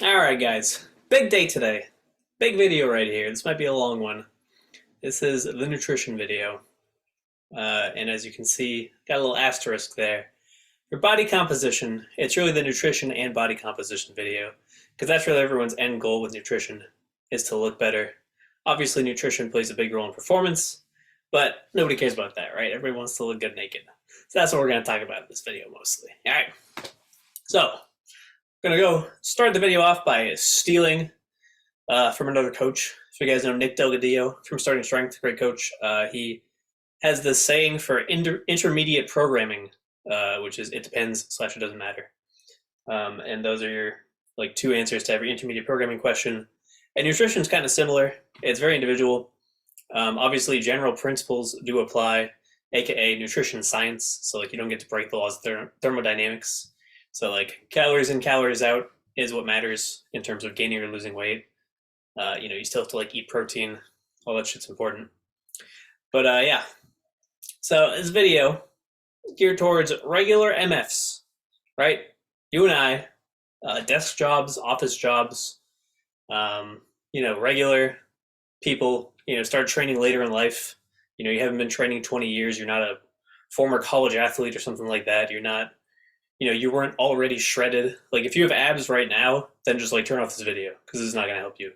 All right, guys. Big day today. Big video right here. This might be a long one. This is the nutrition video. And as you can see, got a little asterisk there. For body composition, it's really the nutrition and body composition video, because that's really everyone's end goal with nutrition, is to look better. Obviously, nutrition plays a big role in performance, but nobody cares about that, right? Everybody wants to look good naked. So that's what we're going to talk about in this video mostly. All right. So I'm going to go start the video off by stealing from another coach. So you guys know Nick Delgadillo from Starting Strength, great coach. He has this saying for intermediate programming, which is it depends / it doesn't matter. And those are your like two answers to every intermediate programming question. And nutrition is kind of similar. It's very individual. Obviously, general principles do apply, aka nutrition science. So like you don't get to break the laws of thermodynamics. So like calories in, calories out is what matters in terms of gaining or losing weight. You still have to like eat protein. All that shit's important. But yeah. So this video geared towards regular MFs, right? You and I, desk jobs, office jobs, regular people, start training later in life. You haven't been training 20 years. You're not a former college athlete or something like that. You're not, you weren't already shredded. Like if you have abs right now, then just like turn off this video because this is not going to help you,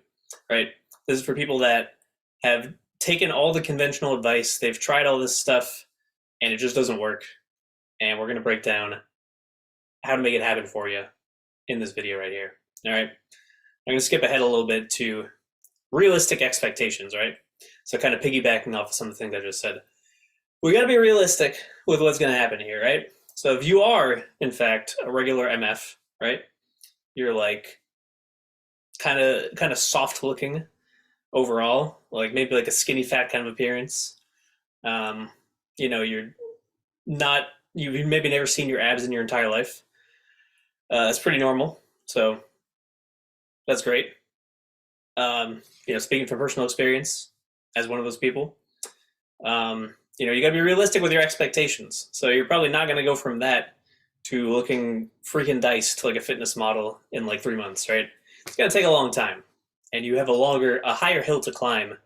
right? This is for people that have taken all the conventional advice. They've tried all this stuff and it just doesn't work. And we're going to break down how to make it happen for you in this video right here. All right. I'm going to skip ahead a little bit to realistic expectations, right? So kind of piggybacking off of some of the things I just said. We got to be realistic with what's going to happen here, right? So if you are, in fact, a regular MF, right? You're like kind of soft looking overall, like maybe like a skinny fat kind of appearance. You're not, you've maybe never seen your abs in your entire life. That's pretty normal. So that's great. Speaking from personal experience as one of those people, you got to be realistic with your expectations. So you're probably not going to go from that to looking freaking diced like a fitness model in like 3 months, right? It's going to take a long time, and you have a higher hill to climb.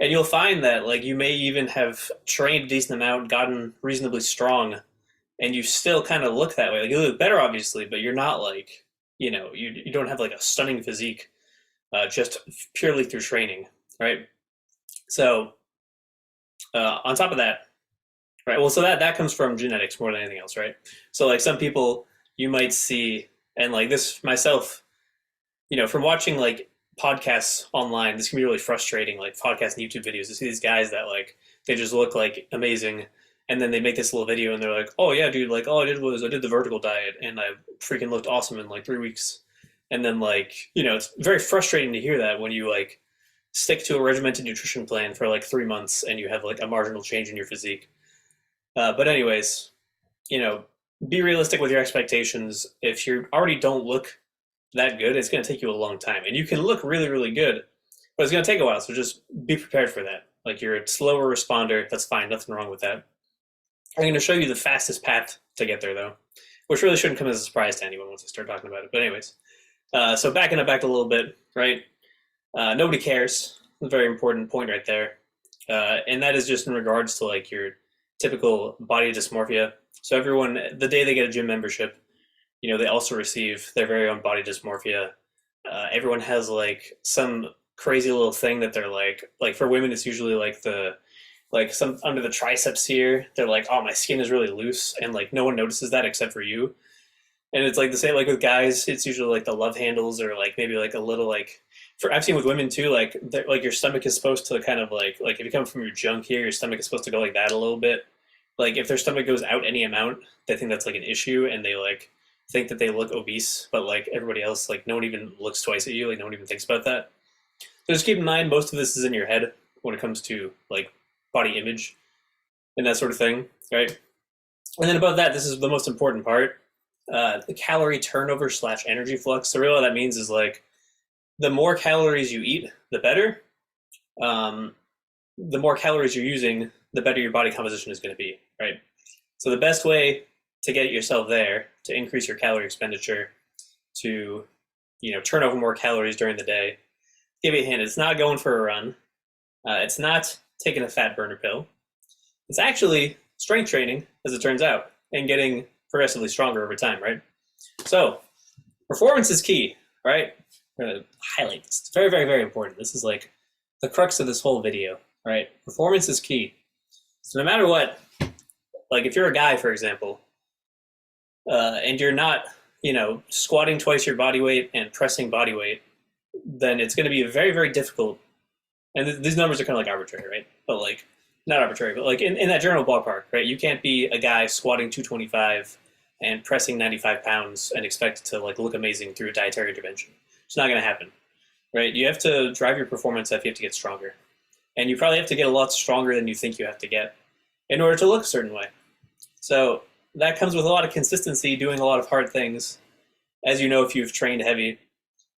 And you'll find that like you may even have trained a decent amount, gotten reasonably strong, and you still kind of look that way. Like you look better, obviously, but you're not like, you don't have like a stunning physique just purely through training, right? So on top of that, right? Well, so that comes from genetics more than anything else, right? So like some people you might see, and like this myself, from watching like podcasts online, this can be really frustrating. Like podcasts and YouTube videos, to see these guys that like they just look like amazing, and then they make this little video and they're like, "Oh yeah, dude, like all I did was I did the vertical diet and I freaking looked awesome in like 3 weeks." And then like it's very frustrating to hear that when you like stick to a regimented nutrition plan for like 3 months and you have like a marginal change in your physique. But anyways, be realistic with your expectations. If you already don't look that good, it's going to take you a long time. And you can look really, really good, but it's going to take a while. So just be prepared for that. Like you're a slower responder. That's fine. Nothing wrong with that. I'm going to show you the fastest path to get there, though, which really shouldn't come as a surprise to anyone once I start talking about it. But anyways, so backing it back a little bit, right? Nobody cares. A very important point right there. And that is just in regards to like your typical body dysmorphia. So everyone, the day they get a gym membership, they also receive their very own body dysmorphia. Everyone has like some crazy little thing that they're like for women, it's usually like some under the triceps here. They're like, oh, my skin is really loose. And like no one notices that except for you. And it's like the same like with guys, it's usually like the love handles or like maybe like a little like I've seen with women too, like your stomach is supposed to kind of like if you come from your junk here, your stomach is supposed to go like that a little bit. Like if their stomach goes out any amount, they think that's like an issue and they like think that they look obese, but like everybody else, like no one even looks twice at you, like no one even thinks about that. So just keep in mind most of this is in your head when it comes to like body image and that sort of thing, right? And then above that, this is the most important part. The calorie turnover / energy flux. So really what that means is like the more calories you eat, the better. The more calories you're using, the better your body composition is going to be, right? So the best way to get yourself there, to increase your calorie expenditure, to turn over more calories during the day. Give you a hint, it's not going for a run. It's not taking a fat burner pill. It's actually strength training, as it turns out, and getting progressively stronger over time, right? So, performance is key, right? I'm going to highlight this. It's very, very, very important. This is like the crux of this whole video, right? Performance is key. So no matter what, like if you're a guy, for example, and you're not, squatting twice your body weight and pressing body weight, then it's going to be very, very difficult. And these numbers are kind of like arbitrary, right? But like, not arbitrary, but like in that general ballpark, right? You can't be a guy squatting 225 and pressing 95 pounds and expect to like look amazing through a dietary intervention. It's not going to happen, right? You have to drive your performance up. You have to get stronger. And you probably have to get a lot stronger than you think you have to get in order to look a certain way. So that comes with a lot of consistency, doing a lot of hard things, as you know, if you've trained heavy.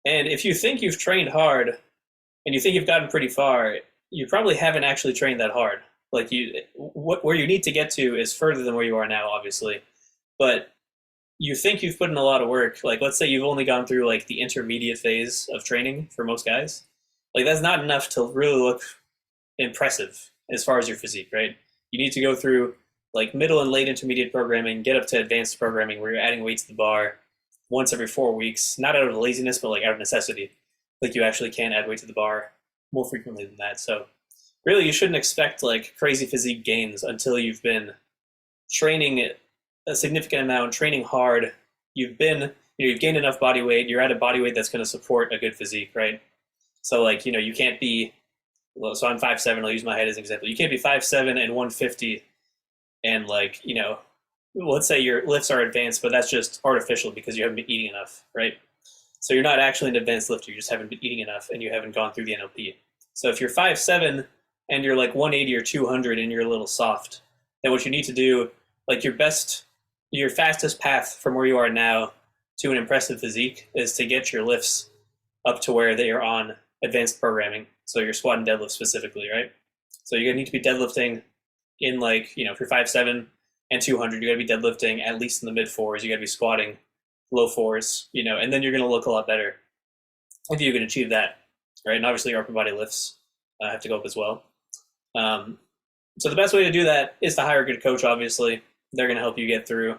And if you think you've trained hard and you think you've gotten pretty far, you probably haven't actually trained that hard. Like where you need to get to is further than where you are now, obviously. But you think you've put in a lot of work. Like, let's say you've only gone through like the intermediate phase of training for most guys. Like, that's not enough to really look impressive as far as your physique, right? You need to go through like middle and late intermediate programming, get up to advanced programming where you're adding weight to the bar once every 4 weeks, not out of laziness, but like out of necessity. Like, you actually can add weight to the bar more frequently than that. So really, you shouldn't expect like crazy physique gains until you've been training a significant amount, training hard. You've gained enough body weight. You're at a body weight that's going to support a good physique, right? So like, you can't be, so I'm 5'7", I'll use my height as an example. You can't be 5'7" and 150 and like, let's say your lifts are advanced, but that's just artificial because you haven't been eating enough, right? So you're not actually an advanced lifter. You just haven't been eating enough and you haven't gone through the NLP. So if you're 5'7", and you're like 180 or 200 and you're a little soft, then what you need to do, like your fastest path from where you are now to an impressive physique is to get your lifts up to where they are on advanced programming. So your squat and deadlift specifically, right? So you're going to need to be deadlifting in like, if you're 5'7" and 200, you got to be deadlifting at least in the mid fours. You got to be squatting low fours, and then you're going to look a lot better if you can achieve that, right? And obviously your upper body lifts have to go up as well. So the best way to do that is to hire a good coach. Obviously, they're going to help you get through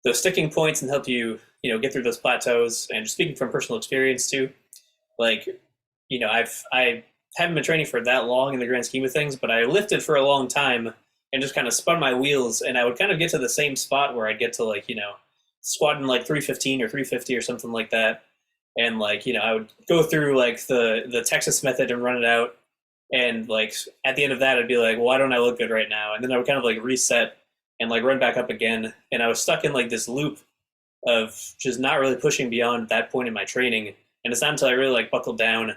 those sticking points and help you, get through those plateaus. And just speaking from personal experience too, like, I haven't been training for that long in the grand scheme of things, but I lifted for a long time and just kind of spun my wheels, and I would kind of get to the same spot where I'd get to like, squatting like 315 or 350 or something like that. And like, I would go through like the Texas method and run it out. And like at the end of that, I'd be like, well, why don't I look good right now? And then I would kind of like reset and like run back up again. And I was stuck in like this loop of just not really pushing beyond that point in my training. And it's not until I really like buckled down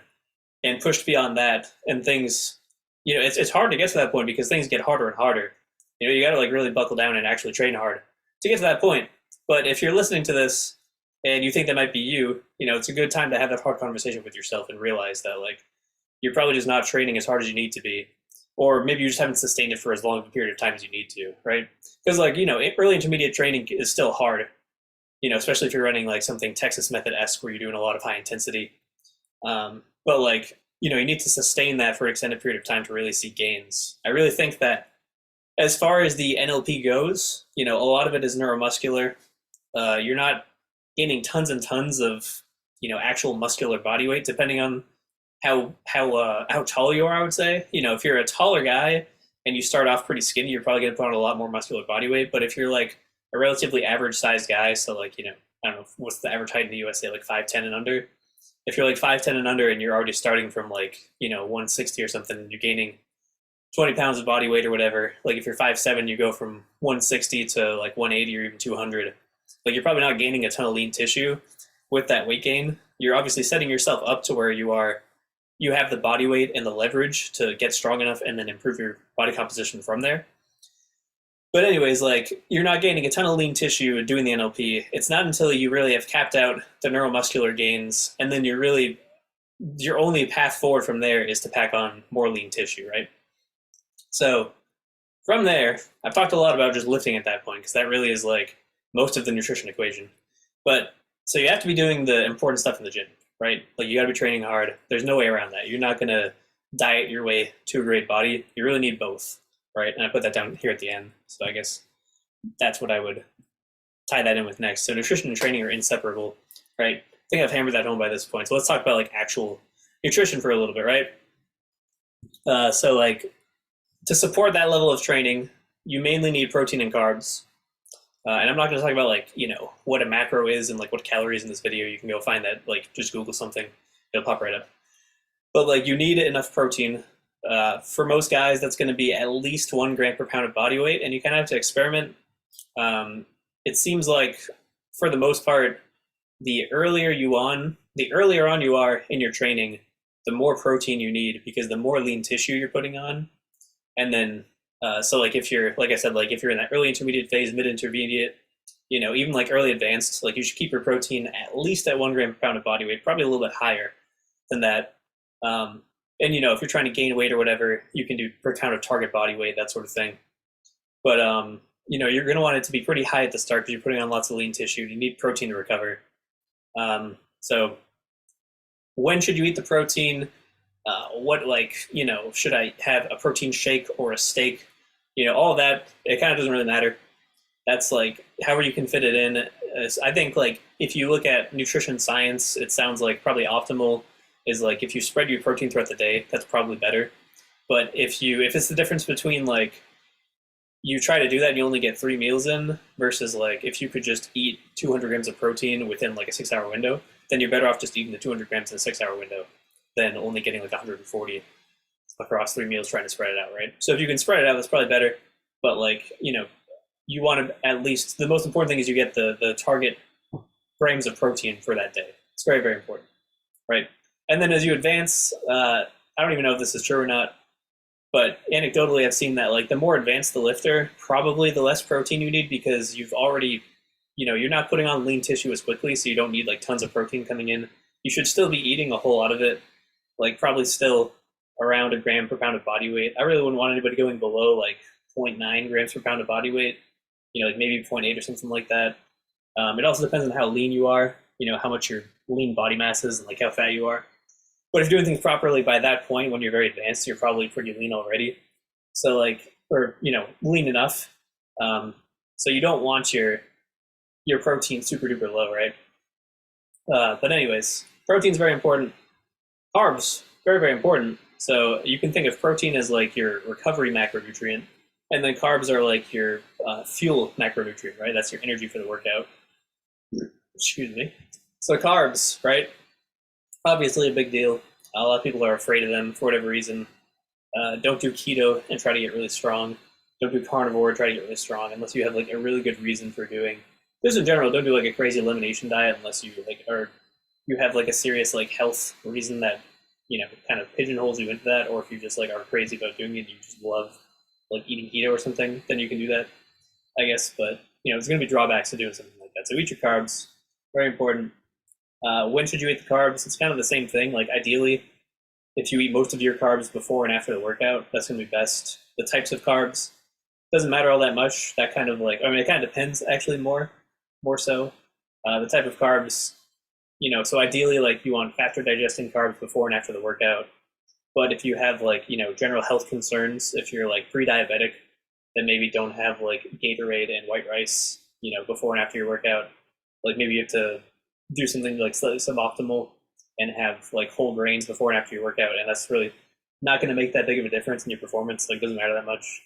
and pushed beyond that and things, it's hard to get to that point because things get harder and harder. You got to like really buckle down and actually train hard to get to that point. But if you're listening to this and you think that might be you, it's a good time to have that hard conversation with yourself and realize that like, you're probably just not training as hard as you need to be. Or maybe you just haven't sustained it for as long of a period of time as you need to, right? Because like, early intermediate training is still hard, especially if you're running like something Texas method-esque where you're doing a lot of high intensity. But like, you need to sustain that for an extended period of time to really see gains. I really think that as far as the NLP goes, a lot of it is neuromuscular. You're not gaining tons and tons of, actual muscular body weight, depending on how tall you are, I would say. If you're a taller guy and you start off pretty skinny, you're probably going to put on a lot more muscular body weight. But if you're like a relatively average sized guy, so like, I don't know, what's the average height in the USA, like 5'10" and under? If you're like 5'10" and under and you're already starting from like, 160 or something, and you're gaining 20 pounds of body weight or whatever, like if you're 5'7", you go from 160 to like 180 or even 200. Like, you're probably not gaining a ton of lean tissue with that weight gain. You're obviously setting yourself up to where you have the body weight and the leverage to get strong enough and then improve your body composition from there. But anyways, like, you're not gaining a ton of lean tissue doing the NLP. It's not until you really have capped out the neuromuscular gains, and then your only path forward from there is to pack on more lean tissue, right? So from there, I've talked a lot about just lifting at that point, because that really is like most of the nutrition equation. But So you have to be doing the important stuff in the gym, right? Like you got to be training hard. There's no way around that. You're not going to diet your way to a great body. You really need both, right? And I put that down here at the end. So I guess that's what I would tie that in with next. So nutrition and training are inseparable, right? I think I've hammered that home by this point. So let's talk about like actual nutrition for a little bit, right? So like to support that level of training, you mainly need protein and carbs. And I'm not going to talk about like, you know, what a macro is and like what calories in this video. You can go find that, like just Google something, it'll pop right up. But like you need enough protein. For most guys, that's going to be at least 1 gram per pound of body weight. And you kind of have to experiment. It seems like for the most part, the earlier on you are in your training, the more protein you need because the more lean tissue you're putting on. And then so like if you're, like I said, like if you're in that early intermediate phase, mid intermediate, you know, even like early advanced, like you should keep your protein at least at 1 gram per pound of body weight, probably a little bit higher than that. And you know, if you're trying to gain weight or whatever, you can do per pound of target body weight, that sort of thing. But you know, you're going to want it to be pretty high at the start because you're putting on lots of lean tissue. You need protein to recover. So when should you eat the protein? What, like, you know, should I have a protein shake or a steak? You know, all of that, it kind of doesn't really matter. That's like however you can fit it in. I think like if you look at nutrition science, it sounds like probably optimal is like if you spread your protein throughout the day, that's probably better. But if it's the difference between like you try to do that and you only get 3 meals in versus like if you could just eat 200 grams of protein within like a 6-hour window, then you're better off just eating the 200 grams in a 6-hour window than only getting like 140 across 3 meals trying to spread it out, right? So if you can spread it out, that's probably better. But like, you know, you want to at least, the most important thing is you get the target grams of protein for that day. It's very, very important, right? And then as you advance, I don't even know if this is true or not, but anecdotally I've seen that like the more advanced the lifter, probably the less protein you need because you've already, you know, you're not putting on lean tissue as quickly, so you don't need like tons of protein coming in. You should still be eating a whole lot of it, like probably still around 1 gram per pound of body weight. I really wouldn't want anybody going below like 0.9 grams per pound of body weight, you know, like maybe 0.8 or something like that. It also depends on how lean you are, you know, how much your lean body mass is and like how fat you are. But if you're doing things properly by that point, when you're very advanced, you're probably pretty lean already. So like, or, you know, lean enough. So you don't want your protein super duper low, right? But anyways, protein's very important. Carbs, very, very important. So you can think of protein as like your recovery macronutrient, and then carbs are like your fuel macronutrient, right? That's your energy for the workout. Excuse me. So carbs, right? Obviously a big deal. A lot of people are afraid of them for whatever reason. Don't do keto and try to get really strong. Don't do carnivore and try to get really strong unless you have like a really good reason for doing. Just in general, don't do like a crazy elimination diet unless you like or you have like a serious like health reason that, you know, kind of pigeonholes you into that, or if you just like are crazy about doing it and you just love like eating keto or something, then you can do that, I guess. But you know, there's going to be drawbacks to doing something like that. So eat your carbs, very important. When should you eat the carbs? It's kind of the same thing. Like ideally, if you eat most of your carbs before and after the workout, that's going to be best. The types of carbs doesn't matter all that much. That kind of like, I mean, it kind of depends actually more so. The type of carbs, you know, so ideally like you want faster digesting carbs before and after the workout. But if you have like, you know, general health concerns, if you're like pre-diabetic, then maybe don't have like Gatorade and white rice, you know, before and after your workout. Like maybe you have to do something like slightly suboptimal and have like whole grains before and after your workout, and that's really not going to make that big of a difference in your performance. Like, it doesn't matter that much.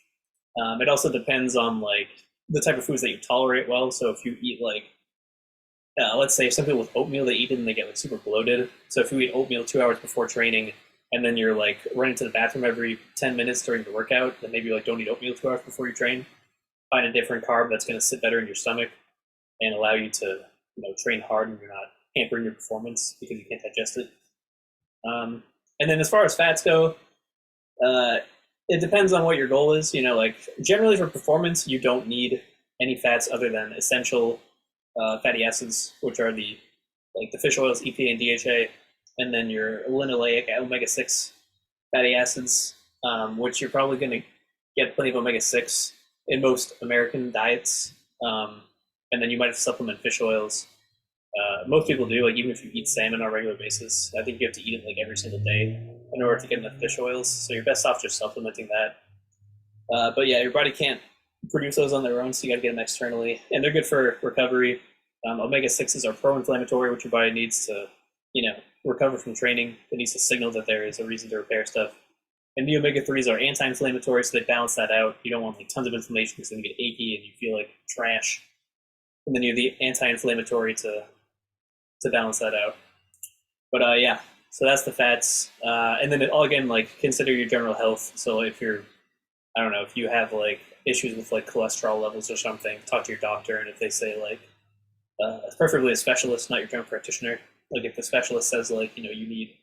It also depends on like the type of foods that you tolerate well. So if you eat like, let's say some people with oatmeal, they eat it and they get like super bloated. So if you eat oatmeal 2 hours before training, and then you're like running to the bathroom every 10 minutes during the workout, then maybe like don't eat oatmeal 2 hours before you train. Find a different carb that's going to sit better in your stomach and allow you to, you know, train hard and you're not hampering your performance because you can't digest it. And then as far as fats go, it depends on what your goal is. You know, like generally for performance, you don't need any fats other than essential fatty acids, which are the fish oils, EPA and DHA, and then your linoleic omega-6 fatty acids, which you're probably going to get plenty of omega-6 in most American diets. And then you might have to supplement fish oils. Most people do, like even if you eat salmon on a regular basis, I think you have to eat it like every single day in order to get enough fish oils. So you're best off just supplementing that. But yeah, your body can't produce those on their own, so you got to get them externally, and they're good for recovery. Omega-6s are pro-inflammatory, which your body needs to, recover from training. It needs to signal that there is a reason to repair stuff. And the omega-3s are anti-inflammatory, so they balance that out. You don't want like tons of inflammation because then you get achy and you feel like trash. And then you have the anti-inflammatory to balance that out. But yeah, so that's the fats. And then all again, like consider your general health. So if you're, I don't know, if you have like issues with like cholesterol levels or something, talk to your doctor. And if they say like, preferably a specialist, not your general practitioner. Like if the specialist says like, you need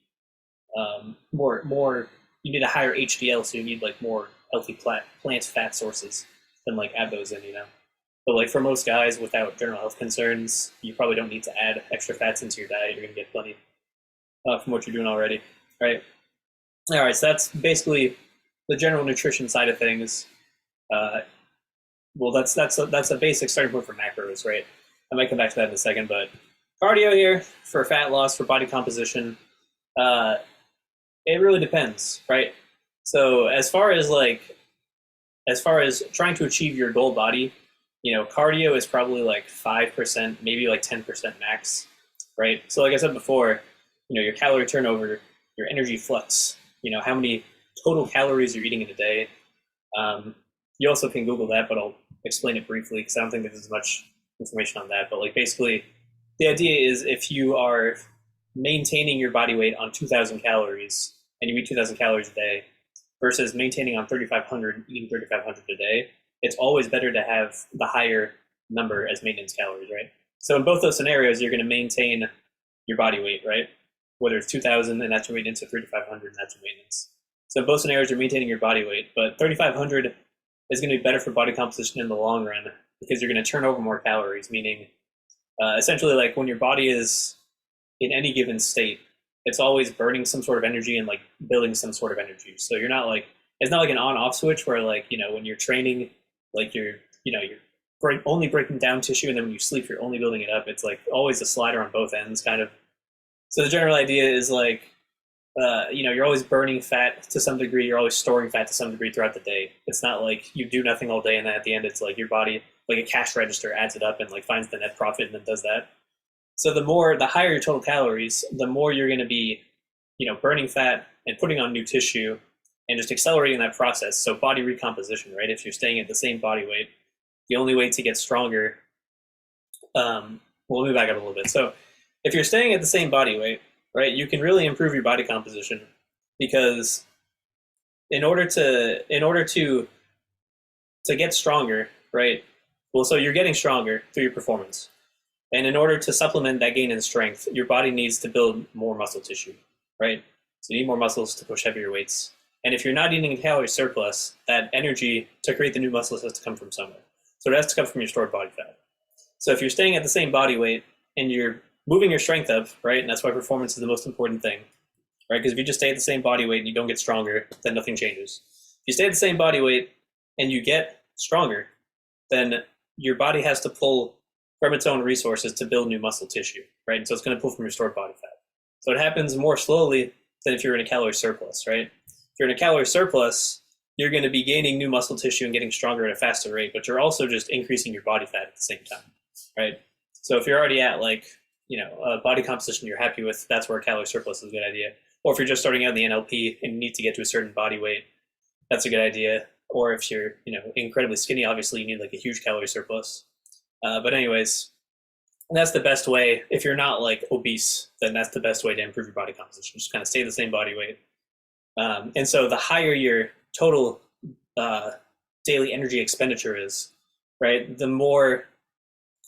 more, you need a higher HDL, so you need like more healthy plant fat sources, then like add those in, But like for most guys without general health concerns, you probably don't need to add extra fats into your diet. You're gonna get plenty from what you're doing already, right? All right, so that's basically the general nutrition side of things. Well, that's a basic starting point for macros, right? I might come back to that in a second, but cardio here for fat loss, for body composition, it really depends, right? So as far as trying to achieve your goal body, cardio is probably like 5%, maybe like 10% max, right? So like I said before, your calorie turnover, your energy flux, how many total calories you're eating in a day. You also can Google that, but I'll explain it briefly because I don't think there's as much information on that. But like basically, the idea is if you are maintaining your body weight on 2,000 calories and you eat 2,000 calories a day versus maintaining on 3,500, eating 3,500 a day, it's always better to have the higher number as maintenance calories, right? So in both those scenarios, you're going to maintain your body weight, right? Whether it's 2,000 and that's your maintenance, or 3,500 and that's your maintenance. So in both scenarios, you're maintaining your body weight, but 3,500 is going to be better for body composition in the long run because you're going to turn over more calories, meaning essentially like when your body is in any given state, it's always burning some sort of energy and like building some sort of energy. So you're not like, it's not like an on-off switch where like, when you're training, like you're only breaking down tissue, and then when you sleep, you're only building it up. It's like always a slider on both ends kind of. So the general idea is like, you're always burning fat to some degree. You're always storing fat to some degree throughout the day. It's not like you do nothing all day and then at the end it's like your body, like a cash register, adds it up and like finds the net profit and then does that. So the higher your total calories, the more you're going to be, burning fat and putting on new tissue and just accelerating that process. So body recomposition, right? If you're staying at the same body weight, the only way to get stronger, well, let me back up a little bit. So if you're staying at the same body weight, right, you can really improve your body composition because in order to get stronger, right? Well, so you're getting stronger through your performance. And in order to supplement that gain in strength, your body needs to build more muscle tissue, right? So you need more muscles to push heavier weights. And if you're not eating a calorie surplus, that energy to create the new muscles has to come from somewhere. So it has to come from your stored body fat. So if you're staying at the same body weight and you're moving your strength up, right? And that's why performance is the most important thing, right? Because if you just stay at the same body weight and you don't get stronger, then nothing changes. If you stay at the same body weight and you get stronger, then your body has to pull from its own resources to build new muscle tissue, right? And so it's going to pull from your stored body fat. So it happens more slowly than if you're in a calorie surplus, right? If you're in a calorie surplus, you're going to be gaining new muscle tissue and getting stronger at a faster rate, but you're also just increasing your body fat at the same time, right? So if you're already at like, a body composition you're happy with, that's where a calorie surplus is a good idea. Or if you're just starting out in the NLP and you need to get to a certain body weight, that's a good idea. Or if you're, incredibly skinny, obviously you need like a huge calorie surplus. But anyways, that's the best way. If you're not like obese, then that's the best way to improve your body composition. Just kind of stay the same body weight. And so the higher your total daily energy expenditure is, right, the more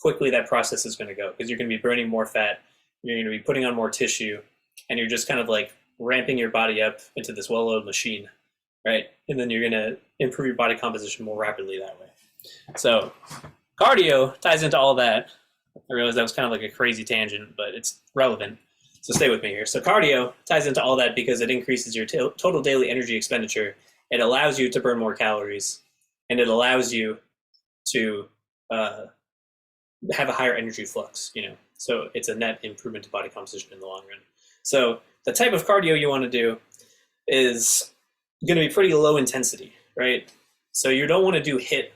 quickly that process is going to go because you're going to be burning more fat, you're going to be putting on more tissue, and you're just kind of like ramping your body up into this well-oiled machine, right? And then you're going to improve your body composition more rapidly that way. So cardio ties into all that. I realized that was kind of like a crazy tangent, but it's relevant. So stay with me here. So cardio ties into all that because it increases your total daily energy expenditure. It allows you to burn more calories, and it allows you to have a higher energy flux, So it's a net improvement to body composition in the long run. So the type of cardio you want to do is going to be pretty low intensity, right? So you don't want to do HIIT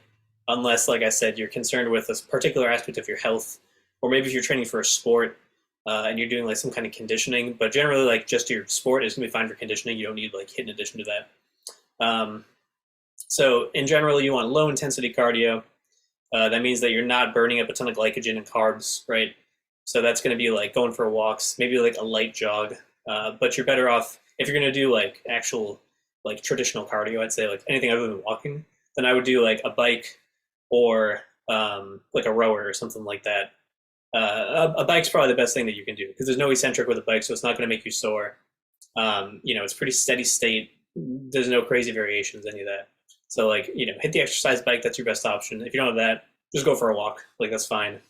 unless, like I said, you're concerned with a particular aspect of your health, or maybe if you're training for a sport and you're doing like some kind of conditioning. But generally, like just your sport is going to be fine for conditioning. You don't need like HIIT in addition to that. So in general, you want low intensity cardio. That means that you're not burning up a ton of glycogen and carbs, right? So that's going to be like going for walks, maybe like a light jog. But you're better off if you're going to do like actual like traditional cardio. I'd say like anything other than walking, then I would do like a bike or like a rower or something like that. A bike's probably the best thing that you can do because there's no eccentric with a bike, so it's not going to make you sore. It's pretty steady state. There's no crazy variations, any of that. So like, hit the exercise bike. That's your best option. If you don't have that, just go for a walk. Like that's fine.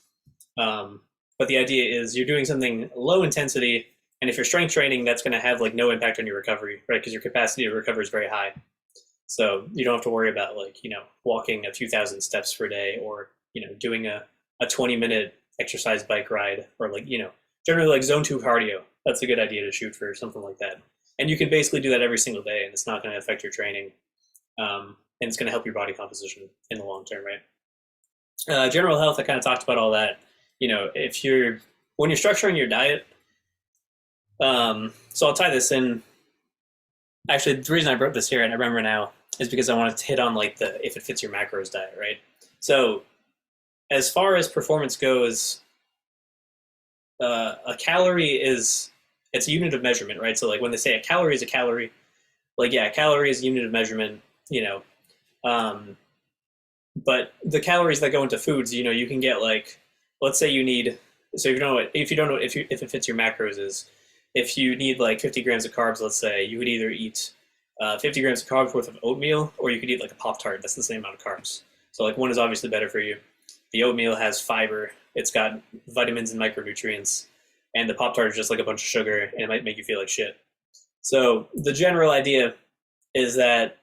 But the idea is you're doing something low intensity, and if you're strength training, that's going to have like no impact on your recovery, right? Because your capacity to recover is very high. So you don't have to worry about like, walking a few thousand steps per day or, doing a 20-minute exercise bike ride or like, generally like zone 2 cardio. That's a good idea to shoot for something like that. And you can basically do that every single day and it's not going to affect your training. And it's going to help your body composition in the long term, right? General health, I kind of talked about all that. When you're structuring your diet, so I'll tie this in. Actually, the reason I wrote this here, and I remember now, is because I wanted to hit on like the if it fits your macros diet, right? So as far as performance goes, a calorie it's a unit of measurement, right? So like when they say a calorie is a calorie, like yeah, a calorie is a unit of measurement, but the calories that go into foods, you can get like, let's say you need, so if you don't know if it fits your macros is, if you need like 50 grams of carbs, let's say, you would either eat 50 grams of carbs worth of oatmeal, or you could eat like a Pop-Tart. That's the same amount of carbs. So like one is obviously better for you. The oatmeal has fiber. It's got vitamins and micronutrients. And the Pop-Tart is just like a bunch of sugar, and it might make you feel like shit. So the general idea is that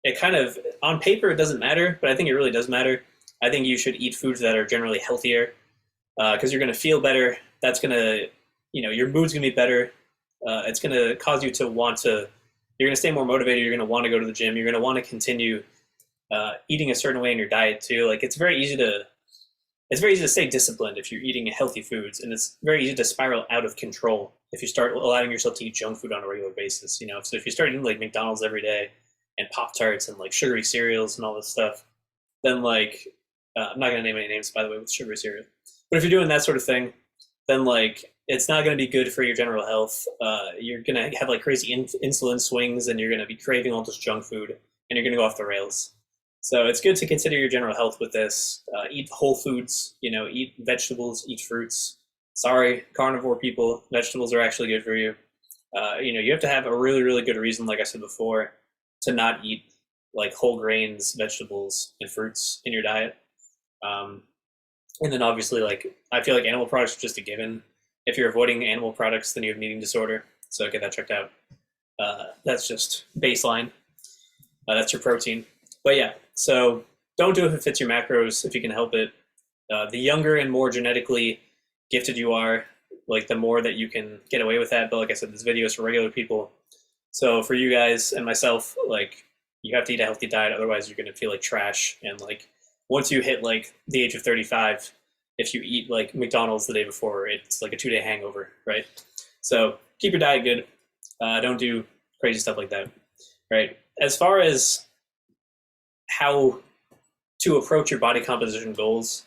it kind of, on paper, it doesn't matter, but I think it really does matter. I think you should eat foods that are generally healthier because you're going to feel better. That's going to, your mood's going to be better. It's going to cause you to you're going to stay more motivated. You're going to want to go to the gym. You're going to want to continue eating a certain way in your diet too. Like it's very easy to stay disciplined if you're eating healthy foods, and it's very easy to spiral out of control if you start allowing yourself to eat junk food on a regular basis. So if you start eating like McDonald's every day and Pop-Tarts and like sugary cereals and all this stuff, then like I'm not going to name any names, by the way, with sugary cereal. But if you're doing that sort of thing, then like it's not going to be good for your general health. You're going to have like crazy insulin swings, and you're going to be craving all this junk food, and you're going to go off the rails. So it's good to consider your general health with this. Eat whole foods, eat vegetables, eat fruits. Sorry, carnivore people, vegetables are actually good for you. You have to have a really, really good reason, like I said before, to not eat like whole grains, vegetables, and fruits in your diet. And then obviously, like, I feel like animal products are just a given. If you're avoiding animal products, then you have an eating disorder. So get that checked out. That's just baseline. That's your protein. But yeah, so don't do it if it fits your macros, if you can help it. The younger and more genetically gifted you are, like the more that you can get away with that. But like I said, this video is for regular people. So for you guys and myself, like, you have to eat a healthy diet. Otherwise, you're going to feel like trash. And like, once you hit like the age of 35, if you eat like McDonald's the day before, it's like a 2-day hangover, right? So keep your diet good. Don't do crazy stuff like that, right? As far as how to approach your body composition goals,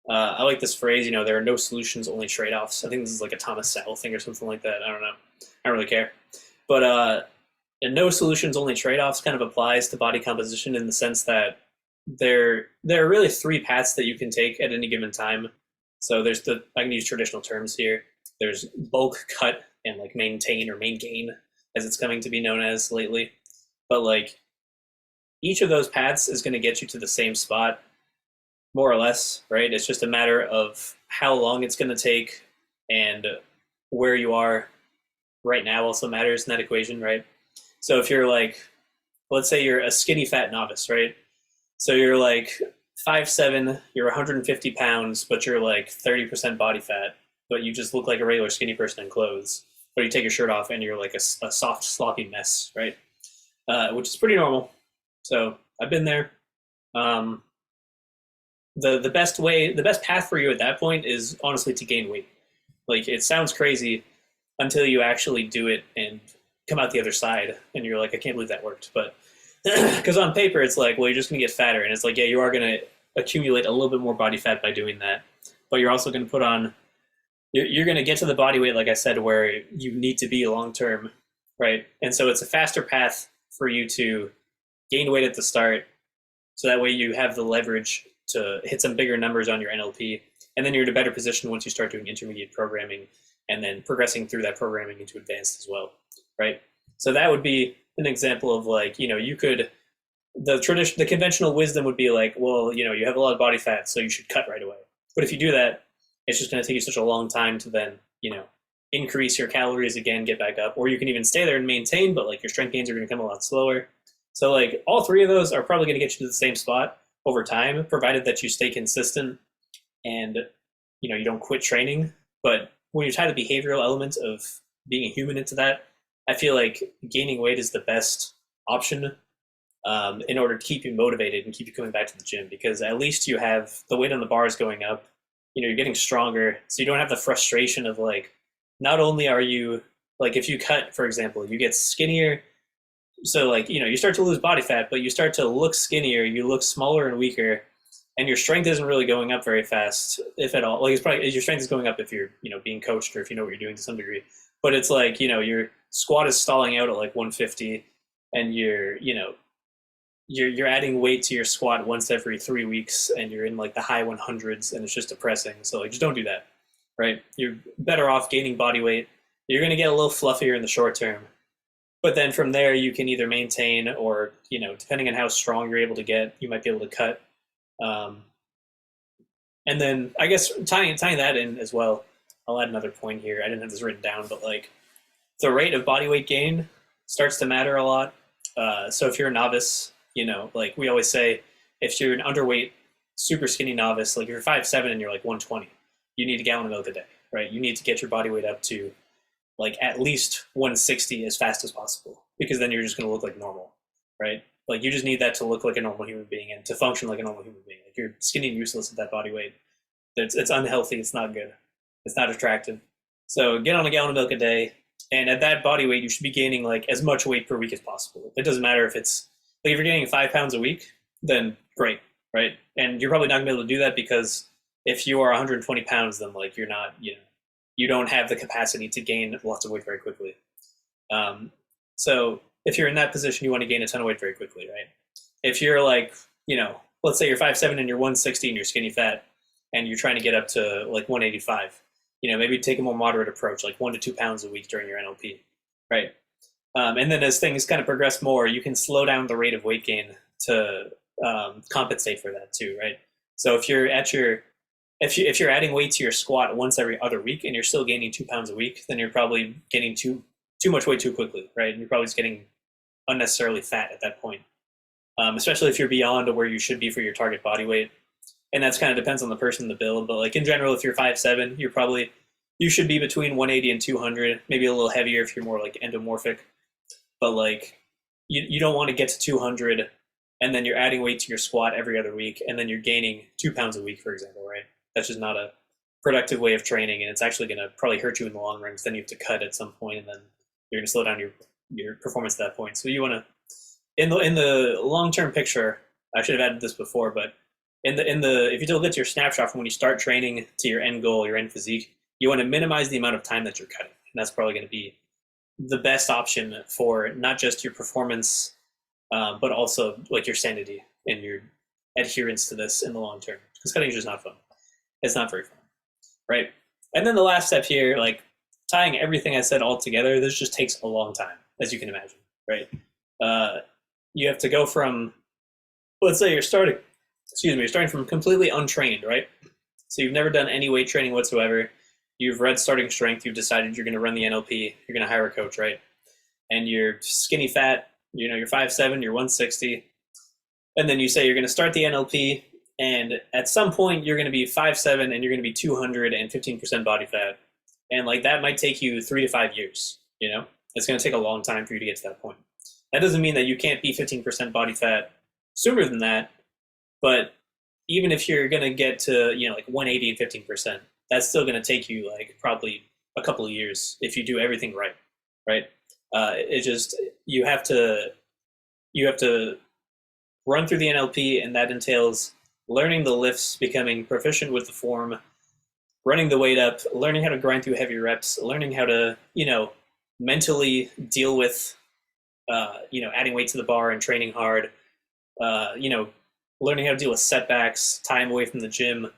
I like this phrase, there are no solutions, only trade-offs. I think this is like a Thomas Sowell thing or something like that. I don't know. I don't really care. But no solutions, only trade-offs kind of applies to body composition in the sense that there are really 3 paths that you can take at any given time. So there's I can use traditional terms here. There's bulk, cut, and like maintain or main gain, as it's coming to be known as lately. But like, each of those paths is going to get you to the same spot, more or less, right? It's just a matter of how long it's going to take, and where you are right now also matters in that equation, right? So if you're like, let's say you're a skinny fat novice, right? So you're like 5'7", you're 150 pounds, but you're like 30% body fat, but you just look like a regular skinny person in clothes. But you take your shirt off and you're like a soft, sloppy mess, right? Which is pretty normal. So I've been there. Um, the best path for you at that point is honestly to gain weight. Like it sounds crazy until you actually do it and come out the other side, and you're like, I can't believe that worked. But because on paper it's like, well, you're just gonna get fatter, and it's like, yeah, you are gonna accumulate a little bit more body fat by doing that, but you're also gonna put on, you're gonna get to the body weight, like I said, where you need to be long term, right? And so it's a faster path for you to gain weight at the start, so that way you have the leverage to hit some bigger numbers on your NLP, and then you're in a better position once you start doing intermediate programming and then progressing through that programming into advanced as well, right? So that would be an example of like, you could, the conventional wisdom would be like, well, you have a lot of body fat, so you should cut right away. But if you do that, it's just going to take you such a long time to then, increase your calories again, get back up, or you can even stay there and maintain, but like your strength gains are going to come a lot slower. So like all three of those are probably going to get you to the same spot over time, provided that you stay consistent and, you don't quit training. But when you tie the behavioral element of being a human into that, I feel like gaining weight is the best option in order to keep you motivated and keep you coming back to the gym, because at least you have the weight on the bars going up, you're getting stronger, so you don't have the frustration of like, not only are you, like if you cut, for example, you get skinnier, so like, you start to lose body fat, but you start to look skinnier, you look smaller and weaker, and your strength isn't really going up very fast, if at all. Like it's probably, your strength is going up if you're, being coached, or if you know what you're doing to some degree. But it's like, your squat is stalling out at like 150, and you're adding weight to your squat once every 3 weeks, and you're in like the high 100s, and it's just depressing. So like, just don't do that, right? You're better off gaining body weight. You're going to get a little fluffier in the short term, but then from there you can either maintain, or depending on how strong you're able to get, you might be able to cut. And then I guess tying that in as well, I'll add another point here. I didn't have this written down, but like the rate of body weight gain starts to matter a lot. So if you're a novice, like we always say, if you're an underweight, super skinny novice, like if you're 5'7" and you're like 120, you need a gallon of milk a day, right? You need to get your body weight up to like at least 160 as fast as possible, because then you're just going to look like normal, right? Like you just need that to look like a normal human being and to function like a normal human being. Like you're skinny and useless at that body weight. It's unhealthy. It's not good. It's not attractive. So get on a gallon of milk a day. And at that body weight, you should be gaining like as much weight per week as possible. It doesn't matter if it's, like if you're gaining 5 pounds a week, then great, right? And you're probably not gonna be able to do that, because if you are 120 pounds, then like you're not, you don't have the capacity to gain lots of weight very quickly. So if you're in that position, you want to gain a ton of weight very quickly, right? If you're like, let's say you're 5'7" and you're 160 and you're skinny fat, and you're trying to get up to like 185, maybe take a more moderate approach, like 1 to 2 pounds a week during your NLP, right? And then as things kind of progress more, you can slow down the rate of weight gain to compensate for that too, right? So if you're at your, if you're adding weight to your squat once every other week and you're still gaining 2 pounds a week, then you're probably getting too much weight too quickly, right? And you're probably just getting unnecessarily fat at that point, especially if you're beyond where you should be for your target body weight. And that's kind of depends on the person, the build. But like in general, if you're 5'7", you should be between 180 and 200, maybe a little heavier if you're more like endomorphic. But like you don't want to get to 200 and then you're adding weight to your squat every other week, and then you're gaining 2 pounds a week, for example, right? That's just not a productive way of training, and it's actually going to probably hurt you in the long run, because then you have to cut at some point, and then you're going to slow down your performance at that point. So you want to, in the long-term picture, I should have added this before, but if you look at your snapshot from when you start training to your end goal, your end physique, you want to minimize the amount of time that you're cutting, and that's probably going to be the best option for not just your performance, but also like your sanity and your adherence to this in the long term. Because cutting is just not fun. It's not very fun, right? And then the last step here, like tying everything I said all together, this just takes a long time, as you can imagine, right? You have to go from, let's say you're starting from completely untrained, right? So you've never done any weight training whatsoever. You've read Starting Strength. You've decided you're going to run the NLP. You're going to hire a coach, right? And you're skinny fat. You're 5'7", you're 160. And then you say you're going to start the NLP, And at some point, you're going to be 5'7" and you're going to be 215% body fat. And like that might take you 3 to 5 years, you know? It's going to take a long time for you to get to that point. That doesn't mean that you can't be 15% body fat sooner than that, but even if you're going to get to, you know, like 180 and 15%, that's still going to take you like probably a couple of years if you do everything right, right? It just, you have to run through the NLP, and that entails learning the lifts, becoming proficient with the form, running the weight up, learning how to grind through heavy reps, learning how to, you know, mentally deal with, you know, adding weight to the bar and training hard, you know, learning how to deal with setbacks, time away from the gym.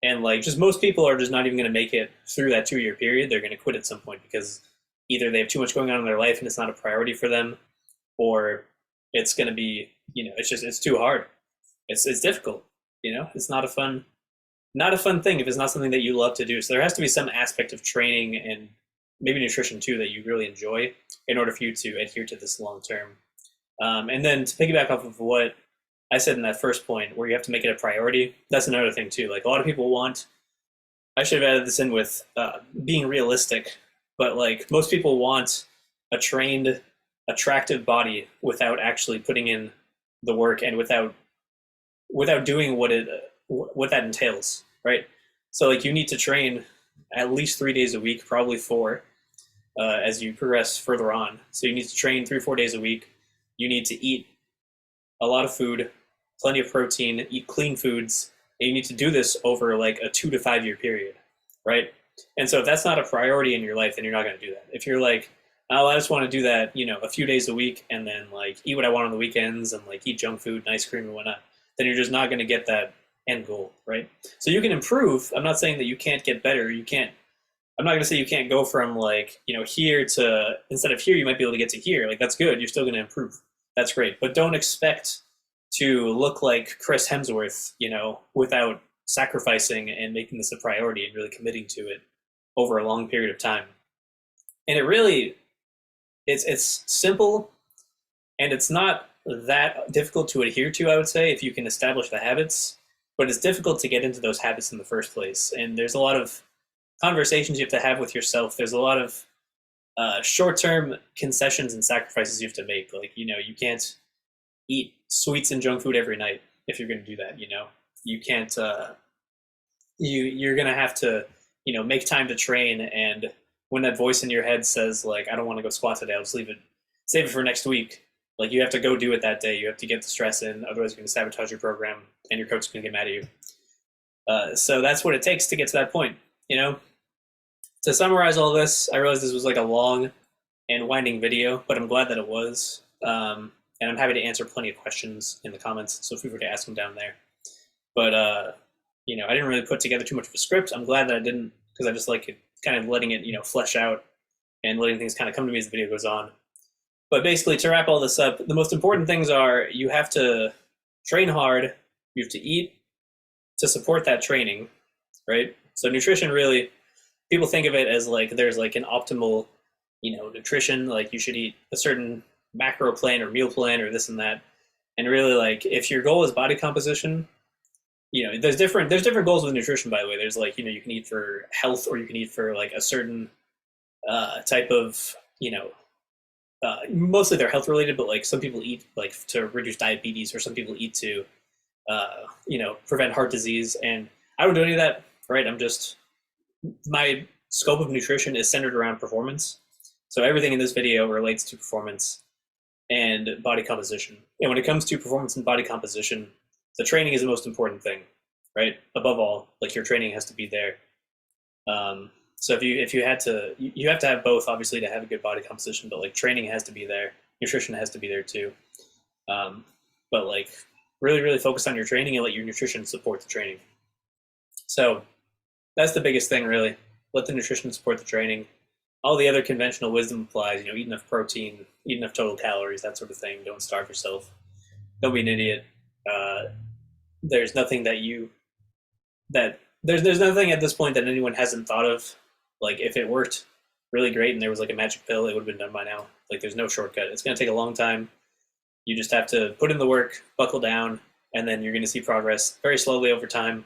And like, just most people are just not even going to make it through that 2 year period. They're going to quit at some point because either they have too much going on in their life and it's not a priority for them, or it's going to be, you know, it's too hard. It's difficult. You know, it's not a fun thing if it's not something that you love to do. So there has to be some aspect of training and maybe nutrition too that you really enjoy in order for you to adhere to this long term. And then to piggyback off of what I said in that first point, where you have to make it a priority, that's another thing too. Like a lot of people want, I should have added this in with being realistic, but like most people want a trained, attractive body without actually putting in the work and without doing what that entails, right? So like you need to train at least 3 days a week, probably 4, as you progress further on. So you need to train 3 or 4 days a week. You need to eat a lot of food, plenty of protein, eat clean foods, and you need to do this over like a 2 to 5 year period, right? And so if that's not a priority in your life, then you're not going to do that. If you're like, oh, I just want to do that, you know, a few days a week and then like eat what I want on the weekends and like eat junk food and ice cream and whatnot, then you're just not going to get that end goal, right? So you can improve. I'm not saying that you can't get better. I'm not going to say you can't go from like, you know, here to, instead of here, you might be able to get to here. Like that's good. You're still going to improve. That's great. But don't expect to look like Chris Hemsworth, you know, without sacrificing and making this a priority and really committing to it over a long period of time. And it really, it's simple, and it's not that difficult to adhere to, I would say, if you can establish the habits, but it's difficult to get into those habits in the first place. And there's a lot of conversations you have to have with yourself. There's a lot of short-term concessions and sacrifices you have to make. Like, you know, you can't eat sweets and junk food every night if you're going to do that, you know. You can't, you're going to have to, you know, make time to train, and when that voice in your head says, like, I don't want to go squat today, I'll just save it for next week. Like, you have to go do it that day. You have to get the stress in, otherwise you're going to sabotage your program, and your coach is going to get mad at you. So that's what it takes to get to that point, you know? To summarize all this, I realized this was like a long and winding video, but I'm glad that it was. And I'm happy to answer plenty of questions in the comments, so feel free to ask them down there. But, you know, I didn't really put together too much of a script. I'm glad that I didn't, because I just like it, kind of letting it, you know, flesh out and letting things kind of come to me as the video goes on. But basically, to wrap all this up, the most important things are you have to train hard, you have to eat to support that training, right? So nutrition really, people think of it as like there's like an optimal, you know, nutrition, like you should eat a certain macro plan or meal plan or this and that. And really, like, if your goal is body composition, you know, there's different goals with nutrition, by the way. There's like, you know, you can eat for health, or you can eat for like a certain type of, you know, mostly they're health related, but like some people eat like to reduce diabetes, or some people eat to, you know, prevent heart disease. And I don't do any of that, right? My scope of nutrition is centered around performance. So everything in this video relates to performance and body composition. And when it comes to performance and body composition, the training is the most important thing, right? Above all, like your training has to be there. So if you had to, you have to have both, obviously, to have a good body composition, but like training has to be there. Nutrition has to be there too. But like really, really focus on your training and let your nutrition support the training. So that's the biggest thing, really. Let the nutrition support the training. All the other conventional wisdom applies, you know, eat enough protein, eat enough total calories, that sort of thing. Don't starve yourself. Don't be an idiot. There's nothing there's nothing at this point that anyone hasn't thought of. Like, if it worked really great and there was like a magic pill, it would have been done by now. Like, there's no shortcut. It's going to take a long time. You just have to put in the work, buckle down, and then you're going to see progress very slowly over time.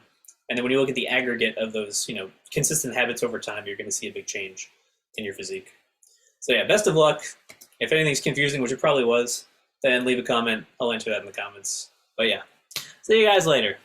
And then when you look at the aggregate of those, consistent habits over time, you're going to see a big change in your physique. So yeah, best of luck. If anything's confusing, which it probably was, then leave a comment. I'll answer that in the comments. But yeah, see you guys later.